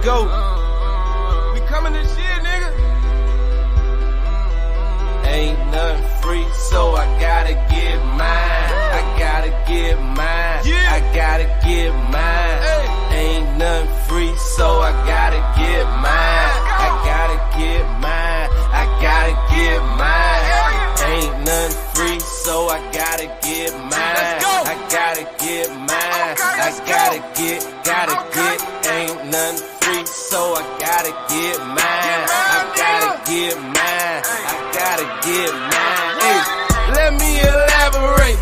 go. We coming this year, nigga. Ain't nothing free, so I gotta get mine. I gotta get mine. I gotta get mine. Ain't nothing free, so I gotta get mine. I gotta get mine. I gotta get mine. Ain't nothing free, so I gotta get mine. I gotta get mine. I gotta get. Ain't nothing free, so I gotta get mine. I gotta get mine. I gotta get mine. Hey, let me elaborate.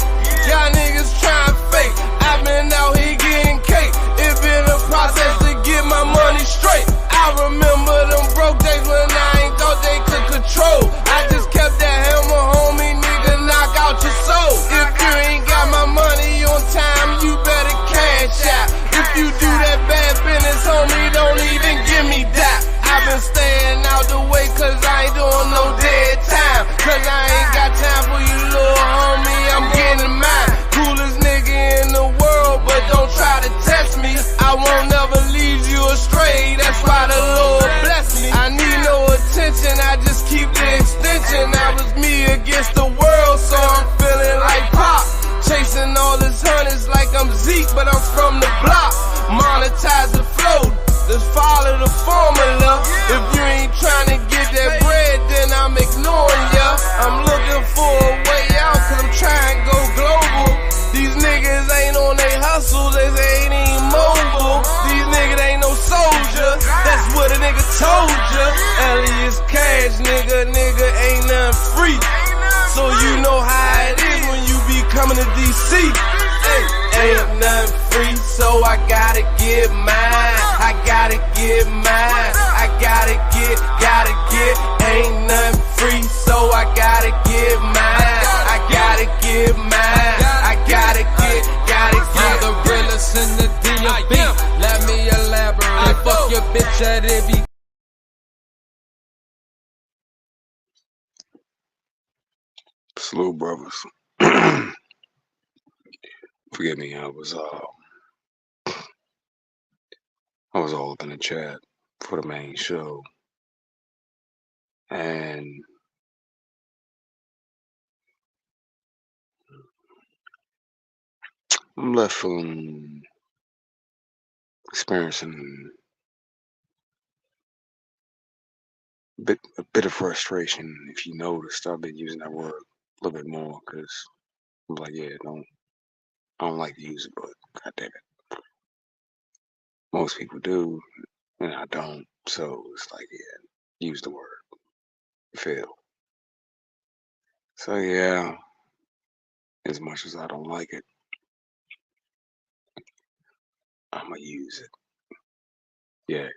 Y'all niggas trying fake. I've been out here getting cake. It been a process to get my money straight. I remember them broke days when I ain't thought they could control. I just kept that hammer, homie, nigga, knock out your soul. If you ain't got my money on time, you better cash out. If you do that bad business, homie, don't even give me that. I've been staying out the way cause I ain't doing no dead time. Cause I ain't got time for you, little homie, I'm getting mine. Coolest nigga in the world, but don't try to test me. I won't never lead you astray, that's why the Lord bless me. I need no attention, I just keep the extension. I was me against the world, so I'm feeling like Pop. Chasing all his hundreds like I'm Zeke, but I'm from the block. Monetize the flow, just follow the formula. If you ain't trying to get that bread, then I'm ignoring ya. I'm looking for a way out, cause I'm trying to go global. These niggas ain't on they hustle, they ain't even mobile. These niggas ain't no soldier, that's what a nigga told ya. Elias Cash, nigga ain't nothing free. So you know how it is when you be coming to DC. Hey, ain't nothing free, so I gotta get mine. I gotta get mine. I gotta get. Ain't nothing free, so I gotta get mine. I gotta get mine. I gotta get. The realest in the DMV. Let me elaborate. Fuck your bitch at every. Salute, brothers. Forgive me, I was all up in the chat for the main show, and I'm left feeling experiencing a bit of frustration. If you noticed, I've been using that word a little bit more because I'm like, yeah, I don't like to use it, but god damn it, most people do, and I don't. So it's like, yeah, use the word. Feel. So yeah, as much as I don't like it, I'ma use it. Yeah.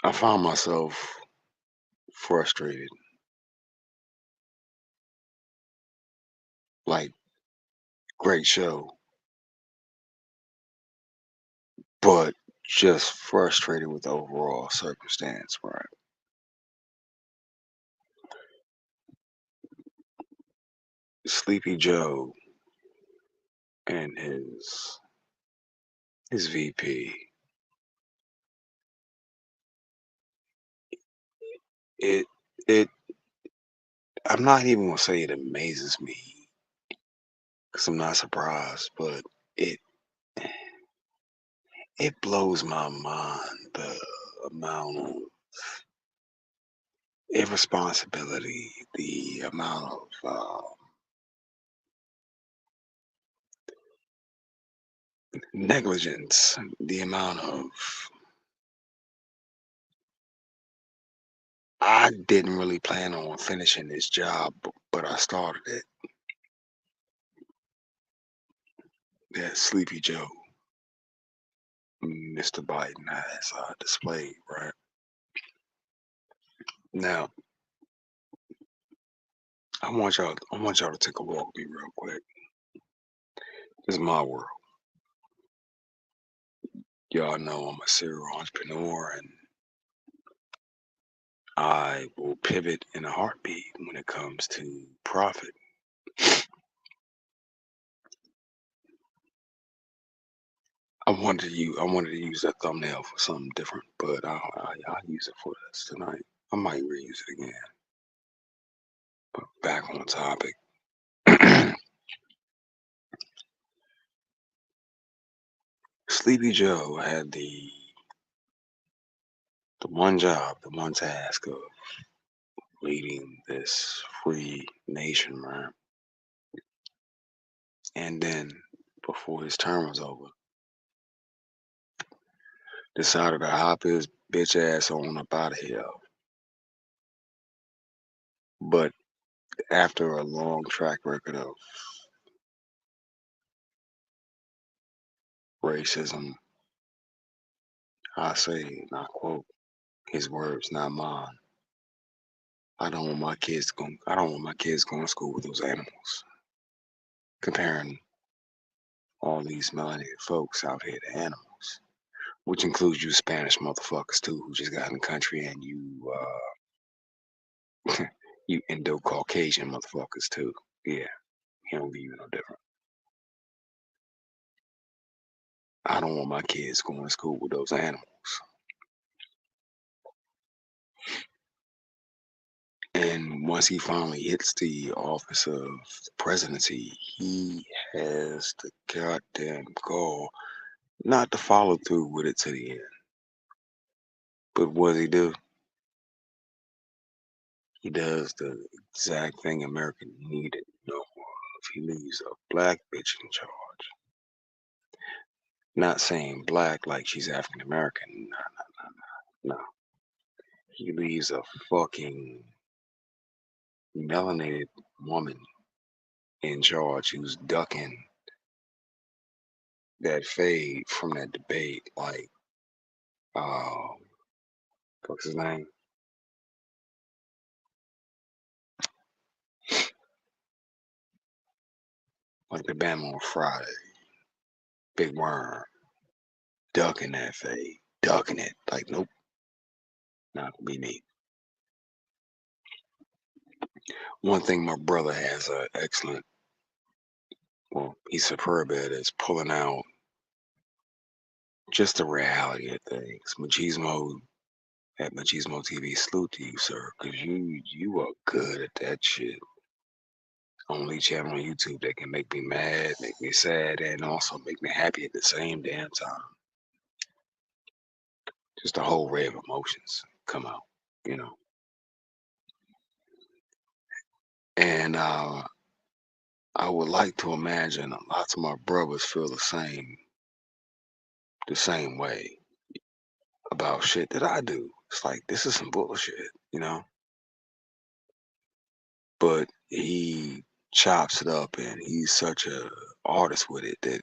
I found myself frustrated. Like, great show, but just frustrated with the overall circumstance, right? Sleepy Joe and his VP. It it I'm not even gonna say it amazes me because I'm not surprised, but it it blows my mind the amount of irresponsibility, the amount of negligence, the amount of I didn't really plan on finishing this job, but I started it. That Sleepy Joe, Mr. Biden has displayed, right? Now, I want y'all to take a walk with me real quick. This is my world. Y'all know I'm a serial entrepreneur and I will pivot in a heartbeat when it comes to profit. I wanted to use that thumbnail for something different, but I'll use it for this tonight. I might reuse it again. But back on topic. Sleepy Joe had the one job, the one task of leading this free nation, right? And then before his term was over, decided to hop his bitch ass on up out of here. But after a long track record of racism, I say, and I quote his words, not mine. I don't want my kids going. I don't want my kids going to school with those animals. Comparing all these melanated folks out here to animals, which includes you Spanish motherfuckers too, who just got in the country, and you you Indo-Caucasian motherfuckers too. Yeah, he don't leave you no different. I don't want my kids going to school with those animals. And once he finally hits the office of the presidency, he has the goddamn gall not to follow through with it to the end. But what does he do? He does the exact thing America needed no more of. He leaves a black bitch in charge. Not saying black like she's African American. No. He leaves a fucking melanated woman in charge who's ducking that fade from that debate like what's his name? Like the Bama on Friday. Big Worm. Ducking that fade. Ducking it. Like, nope. Not gonna be me. One thing my brother has an excellent, well, he's superb at is pulling out just the reality of things. Machismo at Machismo TV, salute to you, sir, because you are good at that shit. Only channel on YouTube that can make me mad, make me sad, and also make me happy at the same damn time. Just a whole array of emotions come out, you know. And I would like to imagine lots of my brothers feel the same way about shit that I do. It's like this is some bullshit, you know. But he chops it up, and he's such a artist with it that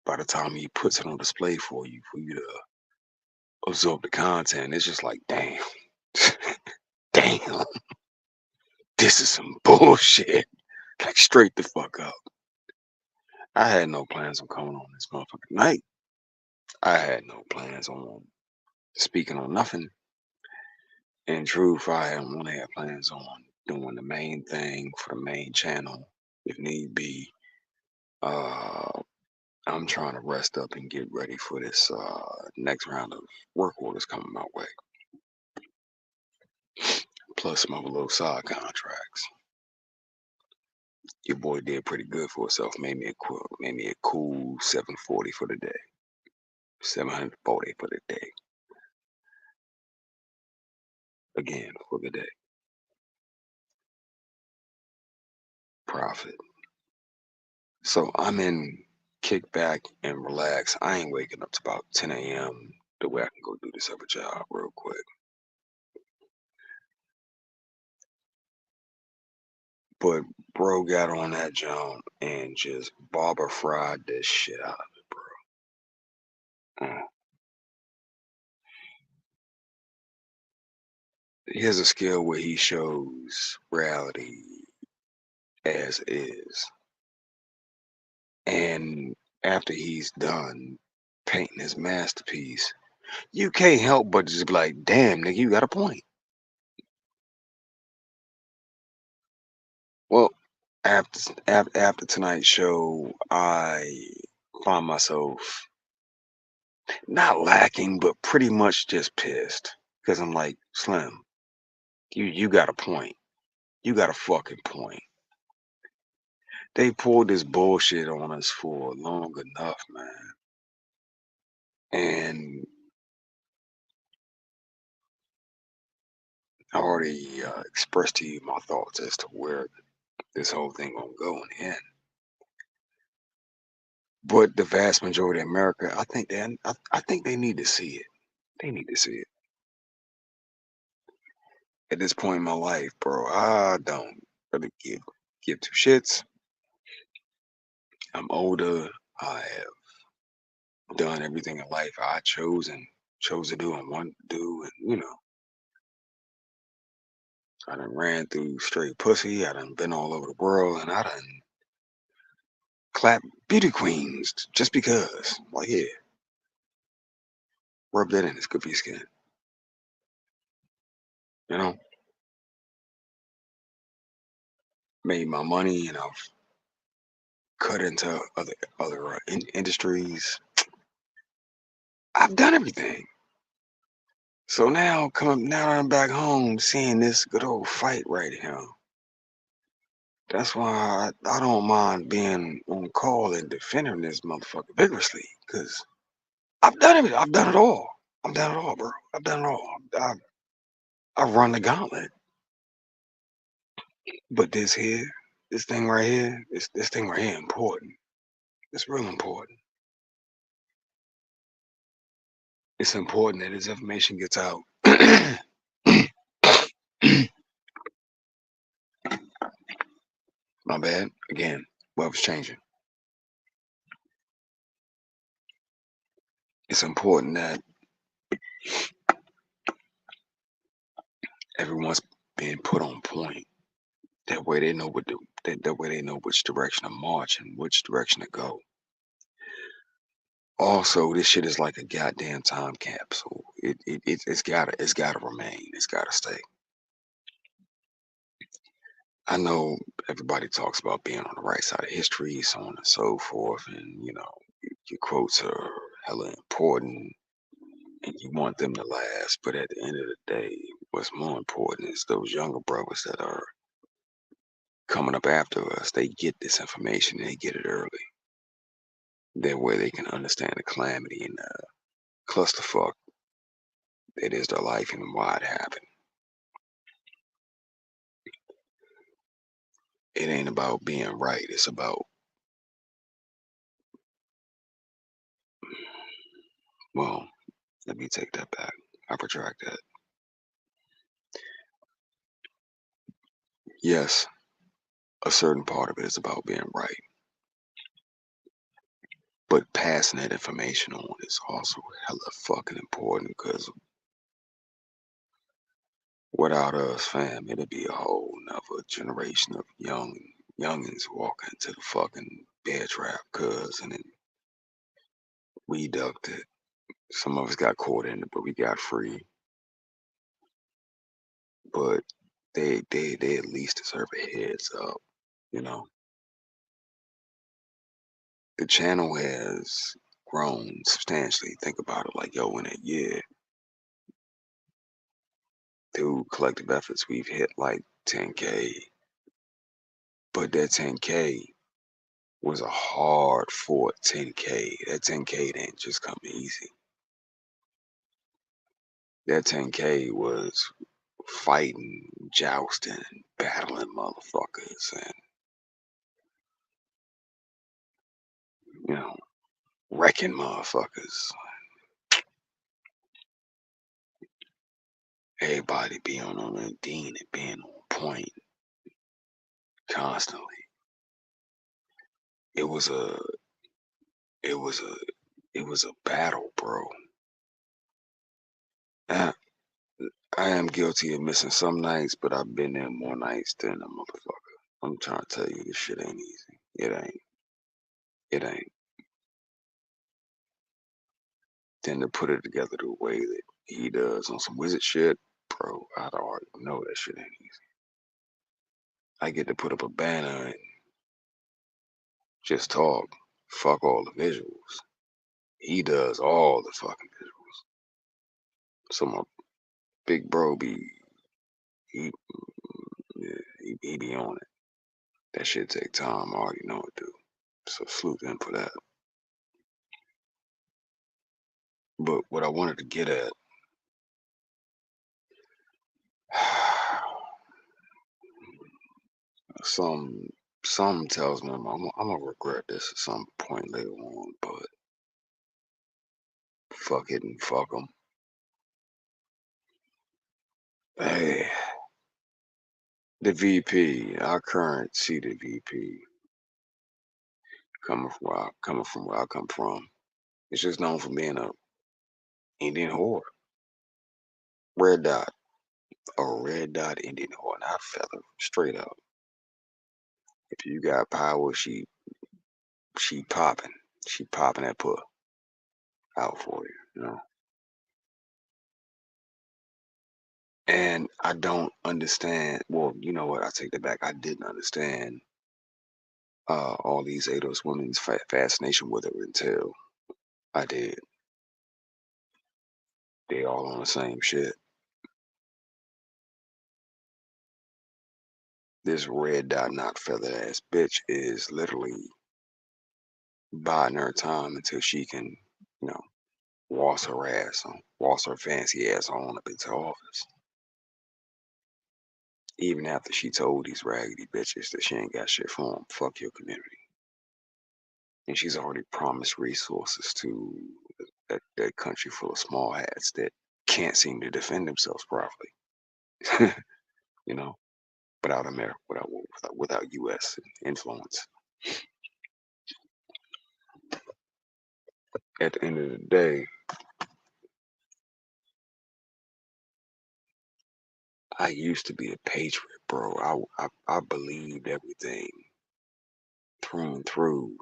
by the time he puts it on display for you to absorb the content, it's just like, damn, damn, this is some bullshit. Like straight the fuck up. I had no plans on coming on this motherfucking night. I had no plans on speaking on nothing. In truth, I only had plans on doing the main thing for the main channel, if need be. I'm trying to rest up and get ready for this next round of work orders coming my way. Plus some other little side contracts. Your boy did pretty good for himself. Made me a cool 740 for the day. 740 for the day. Again, for the day. Profit. So I'm in kick back and relax. I ain't waking up to about 10 a.m. the way I can go do this other job real quick. But bro got on that jump and just barber fried this shit out of it, bro. Here's a skill where he shows reality as is. And after he's done painting his masterpiece, you can't help but just be like, damn, nigga, you got a point. Well, after tonight's show, I find myself not lacking, but pretty much just pissed. Because I'm like, Slim, you got a point. You got a fucking point. They pulled this bullshit on us for long enough, man. And I already expressed to you my thoughts as to where this whole thing gonna go in the end. But the vast majority of America, I think they need to see it. They need to see it. At this point in my life, bro, I don't really give two shits. I'm older. I have done everything in life I chose to do and wanted to do, and I done ran through straight pussy. I done been all over the world, and I done clapped beauty queens just because. Like, yeah, rub that in. It's good for your skin. You know, made my money, and I've cut into other industries. I've done everything. So now, now that I'm back home, seeing this good old fight right here. That's why I don't mind being on call and defending this motherfucker vigorously, because I've done it. I've done it all. I've done it all, bro. I've done it all. I've run the gauntlet. But this thing right here, this thing right here important. It's real important. It's important that this information gets out. My bad. Again, weather's changing. It's important that everyone's being put on point. That way they know what that way they know which direction to march and which direction to go. Also, this shit is like a goddamn time capsule. It's gotta remain. It's gotta stay. I know everybody talks about being on the right side of history, so on and so forth, and your quotes are hella important and you want them to last. But at the end of the day, what's more important is those younger brothers that are coming up after us. They get this information, they get it early. That way they can understand the calamity and the clusterfuck that is their life and why it happened. It ain't about being right. It's about, well, let me take that back. I retract that. Yes, a certain part of it is about being right. But passing that information on is also hella fucking important because without us, fam, it'll be a whole nother generation of youngins walking into the fucking bear trap, cuz, and then we ducked it. Some of us got caught in it, but we got free. But they at least deserve a heads up, you know. The channel has grown substantially. Think about it, like, yo, in a year, through collective efforts, we've hit like 10K. But that 10K was a hard fought 10K. That 10K didn't just come easy. That 10K was fighting, jousting, battling motherfuckers, and you know, wrecking motherfuckers. Everybody being on the dean and being on point constantly. It was a it was a it was a battle, bro. I, I am guilty of missing some nights, but I've been there more nights than a motherfucker. I'm trying to tell you, this shit ain't easy. It ain't. It ain't. Then to put it together the way that he does on some wizard shit, bro, I'd already know that shit ain't easy. I get to put up a banner and just talk. Fuck all the visuals. He does all the fucking visuals. So my big bro he he be on it. That shit take time. I already know it do. So salute him for that. But what I wanted to get at, some tells me I'm gonna regret this at some point later on, but fuck it and fuck them. Hey, the VP, our current seated VP, coming from where I come from, is just known for being a Indian whore. Red dot, a red dot Indian whore, not feather, straight up. If you got power, she popping, that put out for you, you know. And I don't understand. Well, you know what? I take that back. I didn't understand all these ADOS women's fascination with her until I did. They all on the same shit. This red dot not feather ass bitch is literally biding her time until she can, you know, waltz her fancy ass on up into office. Even after she told these raggedy bitches that she ain't got shit for them, fuck your community. And she's already promised resources to that country full of small hats that can't seem to defend themselves properly. You know, without America, without U.S. influence. At the end of the day, I used to be a patriot, bro. I believed everything through and through.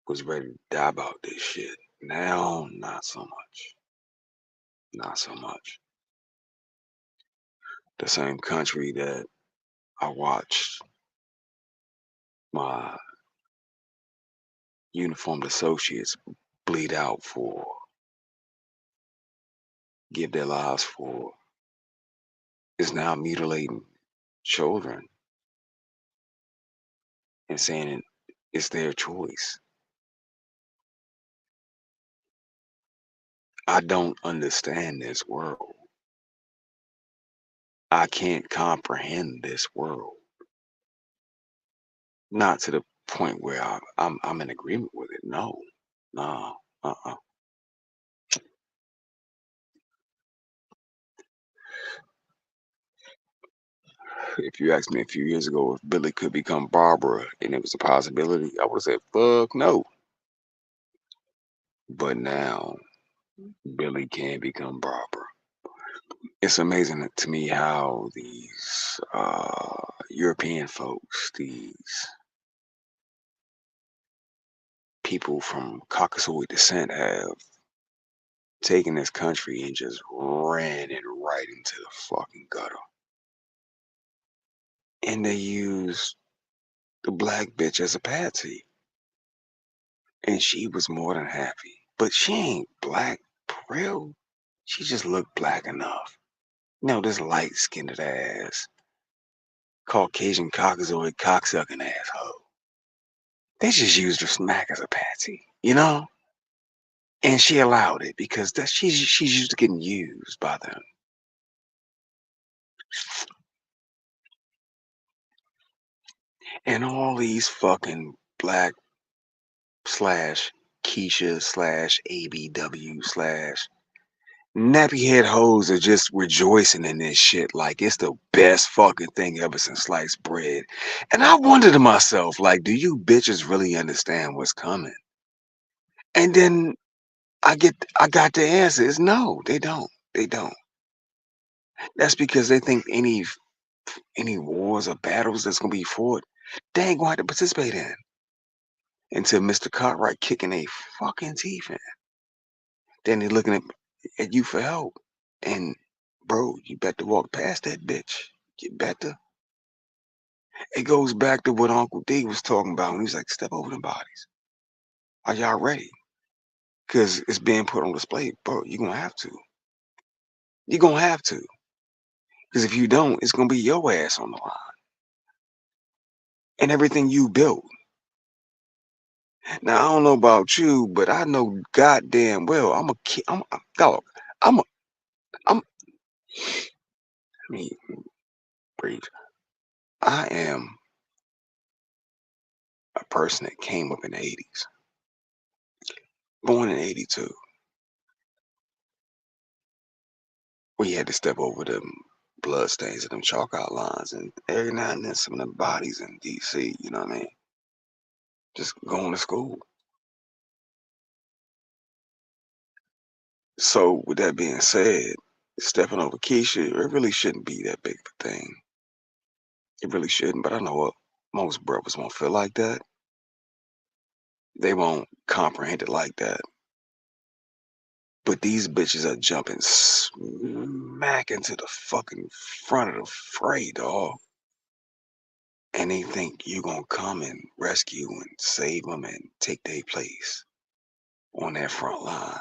Was ready to die about this shit. Now, not so much. Not so much. The same country that I watched my uniformed associates bleed out for, give their lives for, is now mutilating children and saying it's their choice. I don't understand this world. I can't comprehend this world. Not to the point where I'm in agreement with it. No, no, If you asked me a few years ago if Billy could become Barbara and it was a possibility, I would have said, fuck no. But now, Billy can become Barbara. It's amazing to me how these European folks, these people from Caucasoid descent have taken this country and just ran it right into the fucking gutter. And they used the black bitch as a patsy. And she was more than happy. But she ain't black for real. She just looked black enough. You know, this light-skinned ass, Caucasian Caucasoid cocksucking asshole. They just used her smack as a patsy, you know? And she allowed it because she's used to getting used by them. And all these fucking black slash Keisha slash ABW slash nappy head hoes are just rejoicing in this shit like it's the best fucking thing ever since sliced bread. And I wonder to myself, like, do you bitches really understand what's coming? And then I got the answer is no, they don't. They don't. That's because they think any wars or battles that's gonna be fought, they ain't gonna have to participate in until Mr. Cartwright kicking a fucking teeth in. Then they looking at you for help. And bro, you better walk past that bitch. You better. It goes back to what Uncle D was talking about when he was like, step over the bodies. Are y'all ready? Because it's being put on display, bro. You're gonna have to. You're gonna have to. Because if you don't, it's gonna be your ass on the line. And everything you built. Now I don't know about you, but I know goddamn well I'm a kid. Dog. I'm a I'm I mean, breathe. I am a person that came up in the 80s. Born in 82. We had to step over them blood stains and them chalk outlines, and every now and then some of them bodies in DC, you know what I mean? Just going to school. So with that being said, stepping over Keisha, it really shouldn't be that big of a thing. It really shouldn't, but I know what most brothers won't feel like that. They won't comprehend it like that. But these bitches are jumping smack into the fucking front of the fray, dog. And they think you gonna come and rescue and save them and take their place on that front line.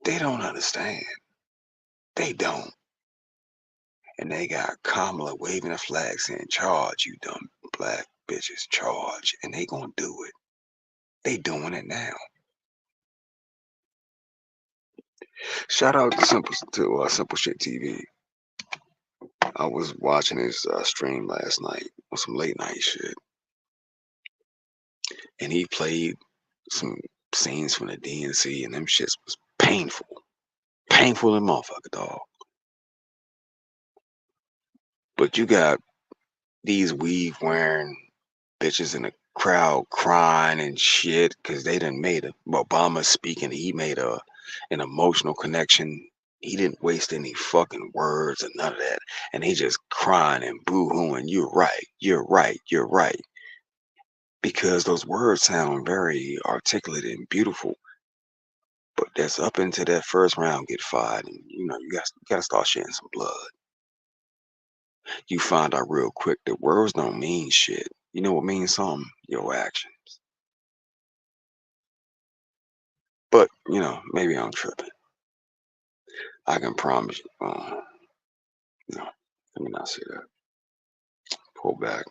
They don't understand. They don't. And they got Kamala waving a flag saying, charge, you dumb black bitches, charge. And they gonna do it. They doing it now. Shout out to Simple Shit TV. I was watching his stream last night on some late night shit. And he played some scenes from the DNC, and them shits was painful. Painful as motherfucker, dog. But you got these weave wearing bitches in the crowd crying and shit because they done made a Obama speaking. He made an emotional connection. He didn't waste any fucking words or none of that. And he just crying and boo-hooing. You're right. You're right. You're right. Because those words sound very articulate and beautiful. But that's up into that first round get fired, and you gotta start shedding some blood. You find out real quick that words don't mean shit. You know what means something? Your actions. But maybe I'm tripping. I can promise you. No, let me not say that. Pull back.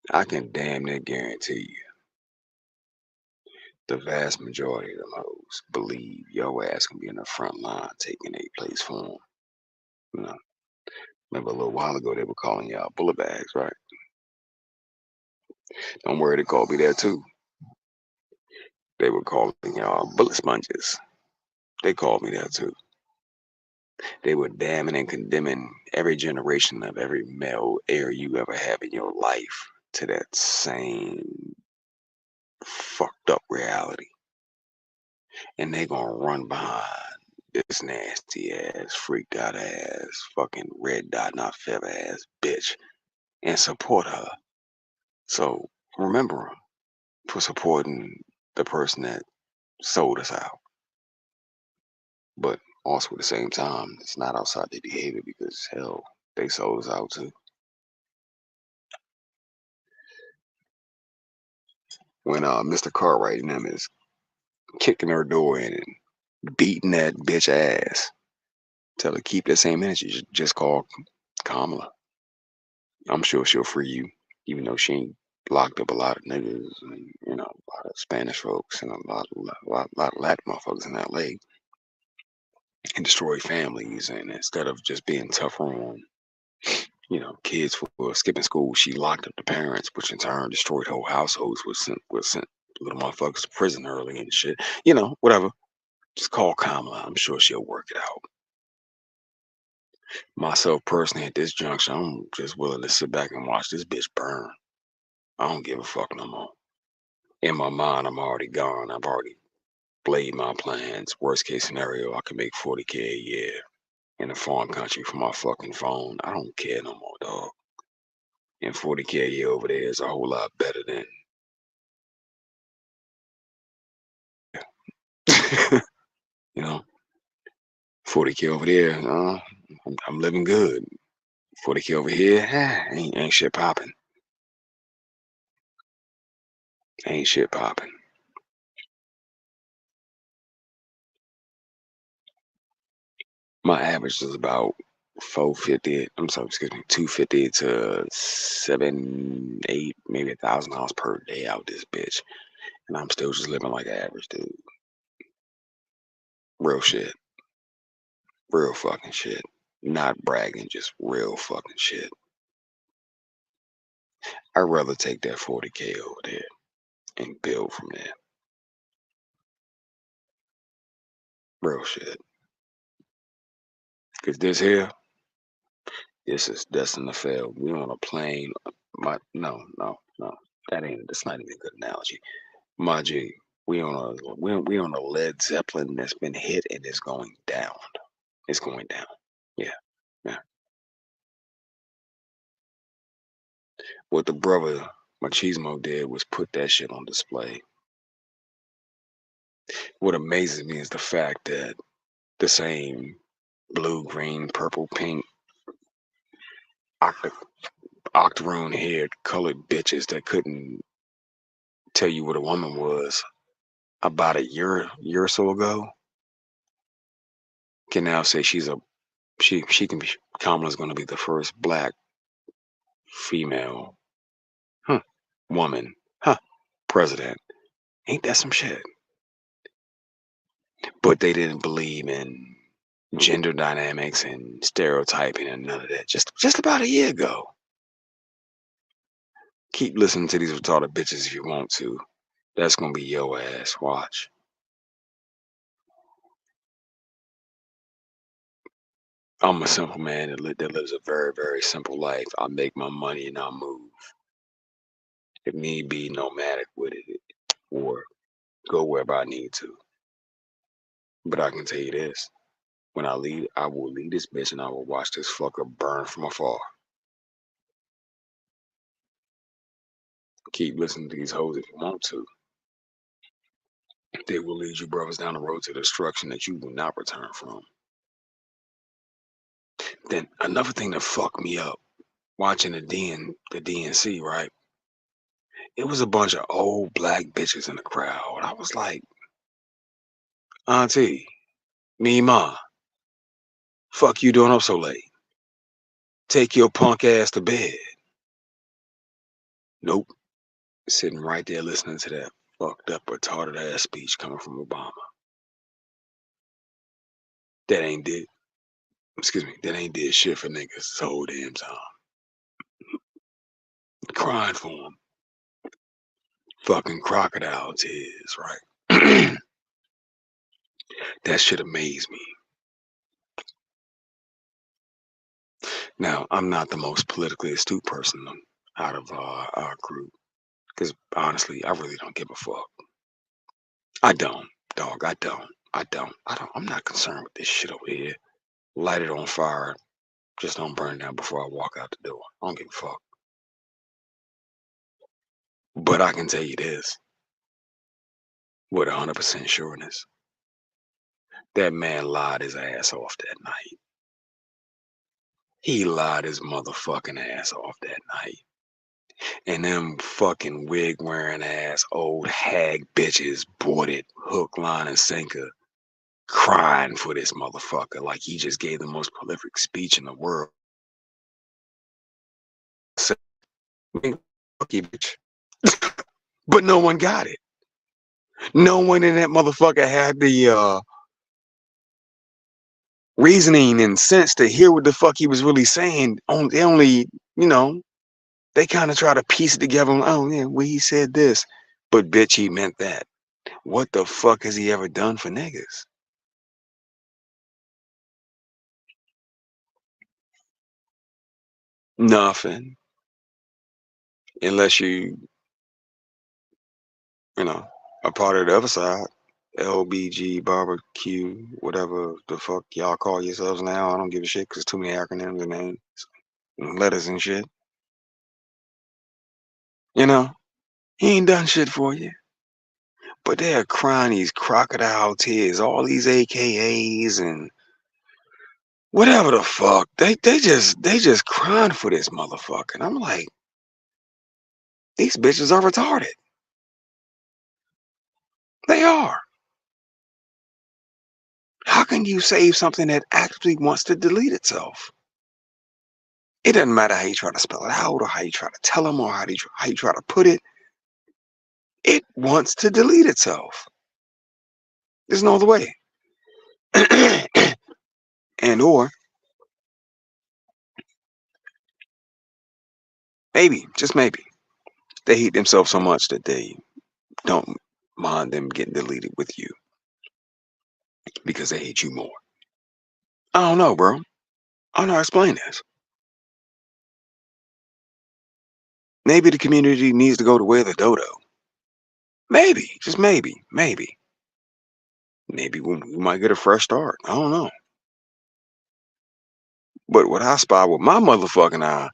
I can damn near guarantee you, the vast majority of them hoes believe your ass can be in the front line taking a place for them. You know, remember a little while ago they were calling y'all bullet bags, right? Don't worry, they called me there too. They were calling y'all bullet sponges. They called me that too. They were damning and condemning every generation of every male heir you ever have in your life to that same fucked up reality. And they gonna run behind this nasty ass, freaked out ass, fucking red dot not feather ass bitch and support her. So remember them for supporting the person that sold us out. But also at the same time, it's not outside their behavior because hell, they sold us out too. When Mr. Cartwright and them is kicking her door in and beating that bitch ass, tell her keep that same energy. Just call Kamala. I'm sure she'll free you, even though she ain't locked up a lot of niggas and a lot of Spanish folks and a lot of Latin motherfuckers in LA and destroy families. And instead of just being tougher on kids for skipping school, she locked up the parents, which in turn destroyed whole households. Was sent little motherfuckers to prison early and shit. Whatever. Just call Kamala. I'm sure she'll work it out. Myself personally, at this juncture, I'm just willing to sit back and watch this bitch burn. I don't give a fuck no more. In my mind, I'm already gone. I've already laid my plans. Worst case scenario, I can make 40K a year in a foreign country from my fucking phone. I don't care no more, dog. And 40K a year over there is a whole lot better than 40K over there. I'm living good. 40K over here, ain't shit popping. Ain't shit popping. My average is about 450. I'm sorry, excuse me, 250 to 7, 8, maybe $1,000 per day out this bitch, and I'm still just living like an average dude. Real shit, real fucking shit. Not bragging, just real fucking shit. I'd rather take that 40K over there and build from there. Real shit. Cause this here, this is destined to fail. We on a plane. No. That's not even a good analogy. My G, we on a Led Zeppelin that's been hit and it's going down. It's going down. Yeah, yeah. What the brother Machismo did was put that shit on display. What amazes me is the fact that the same blue, green, purple, pink, octoroon haired colored bitches that couldn't tell you what a woman was about a year or so ago can now say she can be Kamala's gonna be the first black female woman president. Ain't that some shit? But they didn't believe in gender dynamics and stereotyping and none of that. Just about a year ago. Keep listening to these retarded bitches if you want to. That's gonna be your ass. Watch. I'm a simple man that lives a very, very simple life. I make my money and I move. If need be, nomadic with it, or go wherever I need to. But I can tell you this: when I leave, I will leave this bitch and I will watch this fucker burn from afar. Keep listening to these hoes if you want to. They will lead you brothers down the road to destruction that you will not return from. Then another thing that fucked me up watching the DNC, right? It was a bunch of old black bitches in the crowd. I was like, Auntie, me ma, fuck you doing up so late? Take your punk ass to bed. Nope. Sitting right there listening to that fucked up, retarded ass speech coming from Obama. That ain't did shit for niggas this whole damn time. Crying for them. Fucking crocodile tears, right? That shit amazed me. Now, I'm not the most politically astute person out of our group. Because honestly, I really don't give a fuck. I don't, dog. I don't. I'm not concerned with this shit over here. Light it on fire. Just don't burn down before I walk out the door. I don't give a fuck. But I can tell you this with 100% sureness. That man lied his ass off that night. He lied his motherfucking ass off that night. And them fucking wig wearing ass old hag bitches bought it hook, line, and sinker, crying for this motherfucker like he just gave the most prolific speech in the world. Fuck you, bitch. But no one got it. No one in that motherfucker had the reasoning and sense to hear what the fuck he was really saying. They only, they kind of try to piece it together. Oh yeah, well he said this, but bitch, he meant that. What the fuck has he ever done for niggas? Nothing. Unless you a part of the other side. LBG, barbecue, whatever the fuck y'all call yourselves now. I don't give a shit because too many acronyms and names and letters and shit. He ain't done shit for you. But they're crying these crocodile tears, all these AKAs and whatever the fuck. They just crying for this motherfucker. And I'm like, these bitches are retarded. They are. How can you save something that actively wants to delete itself? It doesn't matter how you try to spell it out or how you try to tell them or how you try to put it. It wants to delete itself. There's no other way. And or maybe, just maybe, they hate themselves so much that they don't mind them getting deleted with you because they hate you more. I don't know, bro. I don't know how to explain this. Maybe the community needs to go the way of the dodo. Maybe, just maybe, maybe. Maybe we might get a fresh start. I don't know. But what I spy with my motherfucking eye,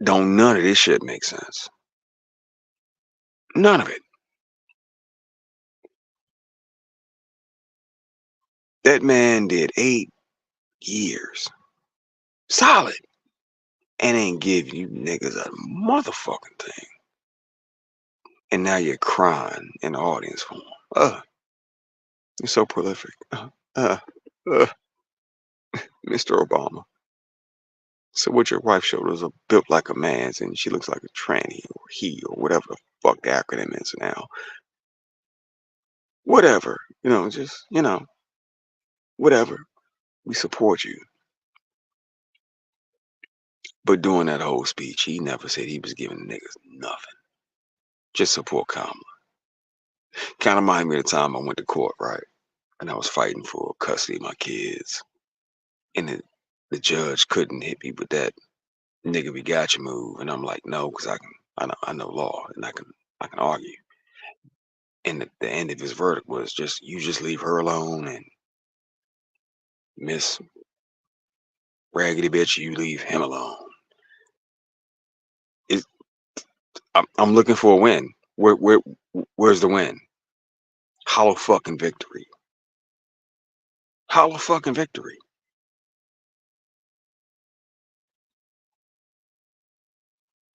don't none of this shit make sense. None of it. That man did 8 years. Solid. And ain't give you niggas a motherfucking thing. And now you're crying in the audience for him. You're so prolific. Mr. Obama. So what your wife shoulders are built like a man's and she looks like a tranny or he or whatever the fuck the acronym is now. Whatever. Just, whatever. We support you. But during that whole speech, he never said he was giving niggas nothing. Just support Kamala. Kind of remind me of the time I went to court, right? And I was fighting for custody of my kids. And the judge couldn't hit me with that nigga we got you move. And I'm like, no, because I know law and I can argue. And the end of his verdict was you just leave her alone, and Miss Raggedy Bitch, you leave him alone. I'm looking for a win. Where's the win? Hollow fucking victory. Hollow fucking victory.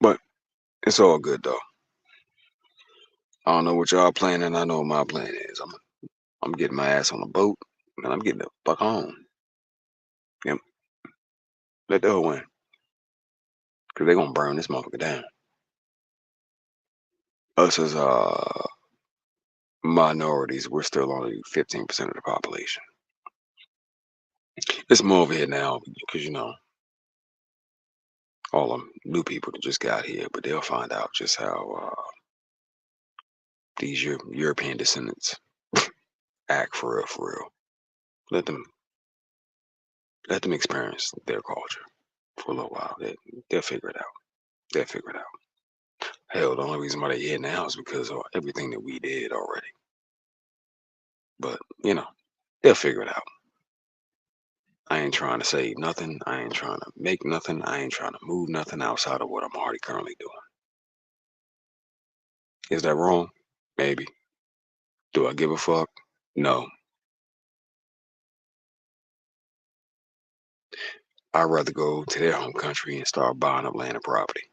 But it's all good though. I don't know what y'all planning. I know what my plan is. I'm getting my ass on a boat and I'm getting the fuck home. Yep. Let the hell win. Cause they're gonna burn this motherfucker down. Us as minorities, we're still only 15% of the population. It's more over here now because all them new people that just got here, but they'll find out just how these European descendants act for real, for real. Let them experience their culture for a little while. They'll figure it out. They'll figure it out. Hell, the only reason why they're here now is because of everything that we did already. But they'll figure it out. I ain't trying to save nothing. I ain't trying to make nothing. I ain't trying to move nothing outside of what I'm already currently doing. Is that wrong? Maybe. Do I give a fuck? No. I'd rather go to their home country and start buying up land and property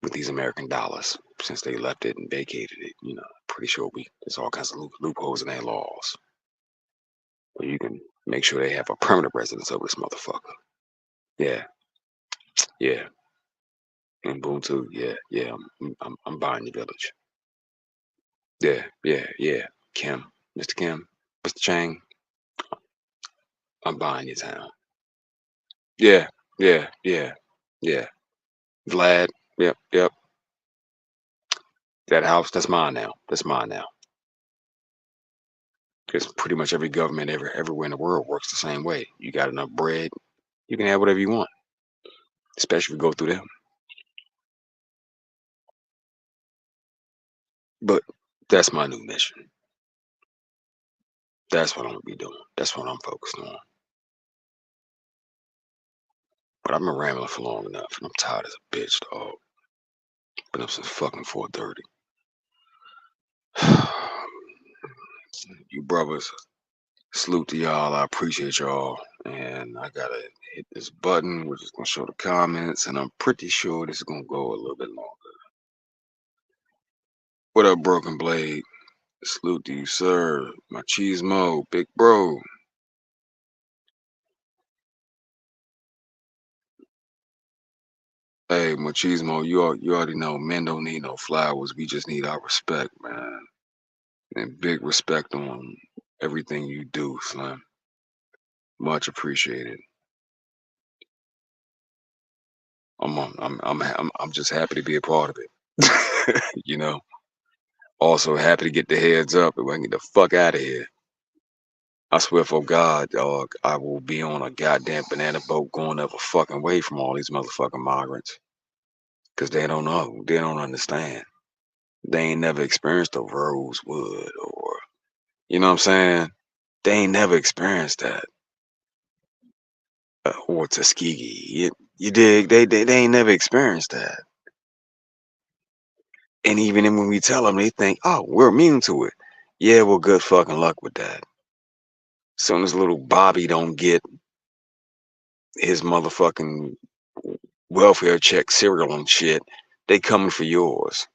with these American dollars since they left it and vacated it. Pretty sure there's all kinds of loopholes in their laws. But you can make sure they have a permanent residence over this motherfucker. Yeah. Yeah. In Ubuntu, yeah. I'm buying your village. Yeah. Kim, Mr. Kim, Mr. Chang, I'm buying your town. Yeah. Vlad, yep. That house, that's mine now. Because pretty much every government everywhere in the world works the same way. You got enough bread, you can have whatever you want, especially if you go through them. But that's my new mission. That's what I'm gonna be doing. That's what I'm focused on. But I've been rambling for long enough, and I'm tired as a bitch, dog. Been up since fucking 4:30. You brothers, salute to y'all. I appreciate y'all. And I gotta hit this button, which is gonna show the comments, and I'm pretty sure this is gonna go a little bit longer. What up, Broken Blade? Salute to you, sir. Machismo, big bro. Hey, Machismo, you already know men don't need no flowers. We just need our respect, man. And big respect on everything you do, Slim. Much appreciated. I'm just happy to be a part of it. You know. Also happy to get the heads up and we can get the fuck out of here. I swear for God, dog, I will be on a goddamn banana boat going up a fucking way from all these motherfucking migrants. Cause they don't know. They don't understand. They ain't never experienced a Rosewood or you know what I'm saying? They ain't never experienced that. Or Tuskegee. You dig? They ain't never experienced that. And even when we tell them, they think, oh, we're immune to it. Yeah, well, good fucking luck with that. Soon as little Bobby don't get his motherfucking welfare check cereal and shit, they coming for yours.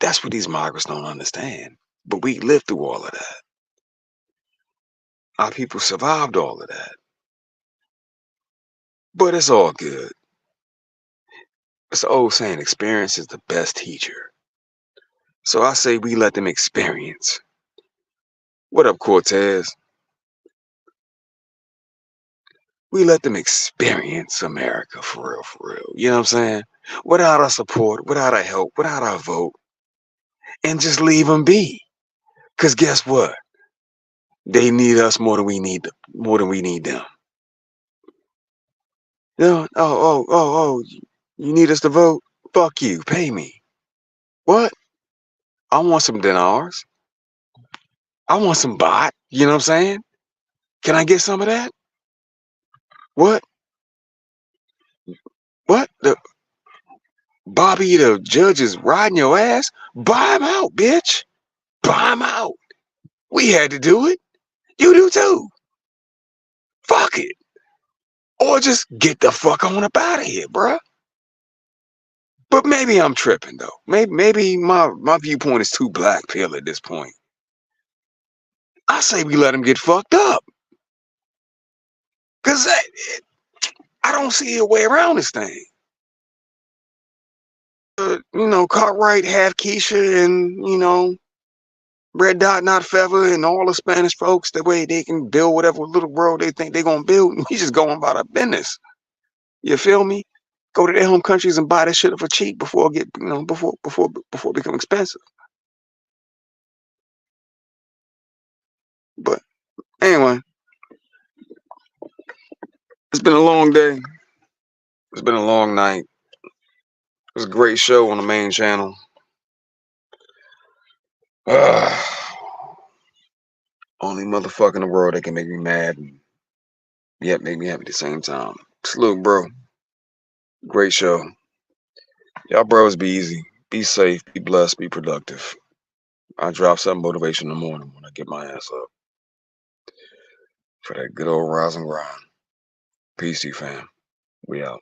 That's what these migrants don't understand. But we lived through all of that. Our people survived all of that. But it's all good. It's the old saying, experience is the best teacher. So I say we let them experience. What up, Cortez? We let them experience America for real, for real. You know what I'm saying? Without our support, without our help, without our vote, and just leave them be. Cause guess what? They need us more than we need them, more than we need them. You know, oh, you need us to vote? Fuck you, pay me. What? I want some dinars. I want some bot. You know what I'm saying? Can I get some of that? What? What? The Bobby the judge is riding your ass? Buy him out, bitch. Buy him out. We had to do it. You do too. Fuck it. Or just get the fuck on up out of here, bruh. But maybe I'm tripping though. Maybe my viewpoint is too black pill at this point. I say we let him get fucked up. Cause I don't see a way around this thing. You know, Cartwright, Half Keisha, and you know, Red Dot, Not Feather, and all the Spanish folks. That way they can build whatever little world they think they're gonna build. We just going about our business. You feel me? Go to their home countries and buy that shit for cheap before it get before it become expensive. But anyway, it's been a long day. It's been a long night. It was a great show on the main channel. Only motherfucker in the world that can make me mad and yet make me happy at the same time. Salute, bro. Great show. Y'all bros be easy. Be safe. Be blessed. Be productive. I drop some motivation in the morning when I get my ass up. For that good old rise and grind. Peace to you, fam. We out.